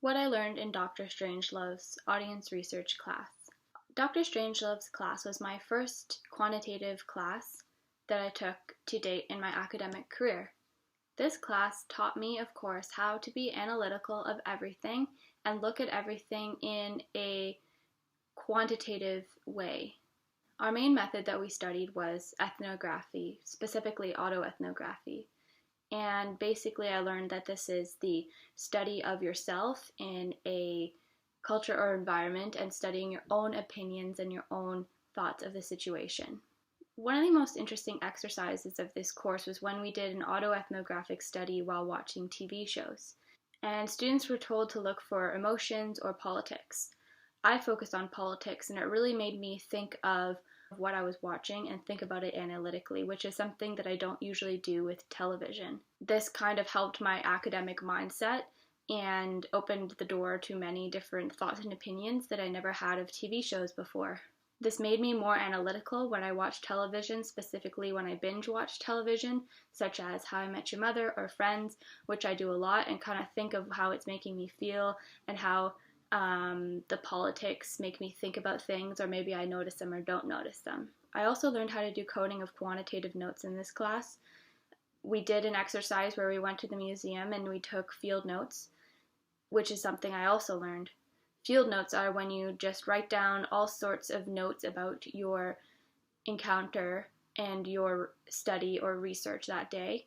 What I learned in Dr. Strangelove's audience research class. Dr. Strangelove's class was my first quantitative class that I took to date in my academic career. This class taught me, of course, how to be analytical of everything and look at everything in a quantitative way. Our main method that we studied was ethnography, specifically autoethnography. And basically I learned that this is the study of yourself in a culture or environment and studying your own opinions and your own thoughts of the situation. One of the most interesting exercises of this course was when we did an autoethnographic study while watching TV shows. And students were told to look for emotions or politics. I focused on politics, and it really made me think of what I was watching and think about it analytically, which is something that I don't usually do with television. This kind of helped my academic mindset and opened the door to many different thoughts and opinions that I never had of TV shows before. This made me more analytical when I watch television, specifically when I binge watch television, such as How I Met Your Mother or Friends, which I do a lot, and kind of think of how it's making me feel and how the politics make me think about things, or maybe I notice them or don't notice them. I also learned how to do coding of quantitative notes in this class. We did an exercise where we went to the museum and we took field notes, which is something I also learned. Field notes are when you just write down all sorts of notes about your encounter and your study or research that day.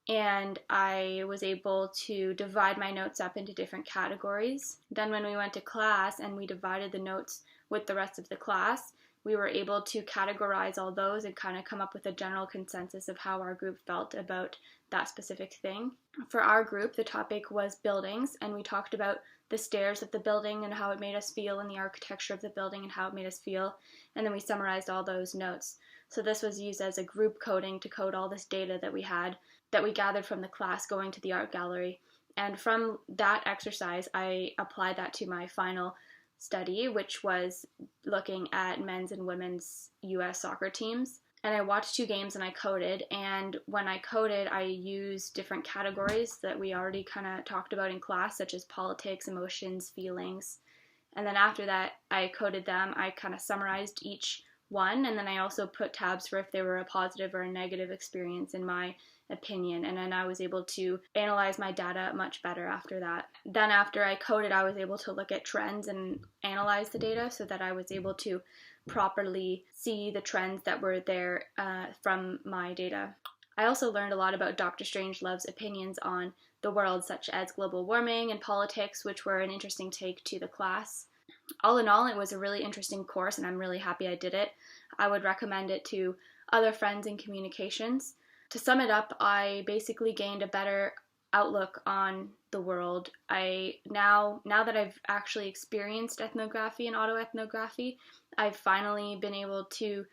And I was able to divide my notes up into different categories. Then when we went to class and we divided the notes with the rest of the class, we were able to categorize all those and kind of come up with a general consensus of how our group felt about that specific thing. For our group, the topic was buildings, and we talked about the stairs of the building and how it made us feel, and the architecture of the building and how it made us feel, and then we summarized all those notes. So this was used as a group coding to code all this data that we had, that we gathered from the class going to the art gallery. And from that exercise, I applied that to my final study, which was looking at men's and women's US soccer teams. And I watched 2 games and I coded, and when I coded, I used different categories that we already kind of talked about in class, such as politics, emotions, feelings. And then after that, I coded them. I kind of summarized each one, and then I also put tabs for if they were a positive or a negative experience in my opinion, and then I was able to analyze my data much better after that. Then after I coded, I was able to look at trends and analyze the data so that I was able to properly see the trends that were there from my data. I also learned a lot about Dr. Strangelove's opinions on the world, such as global warming and politics, which were an interesting take to the class. All in all, it was a really interesting course, and I'm really happy I did it. I would recommend it to other friends in communications. To sum it up, I basically gained a better outlook on the world. Now that I've actually experienced ethnography and autoethnography, I've finally been able to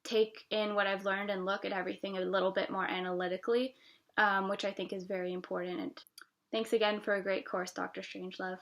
take in what I've learned and look at everything a little bit more analytically, which I think is very important. Thanks again for a great course, Dr. Strangelove.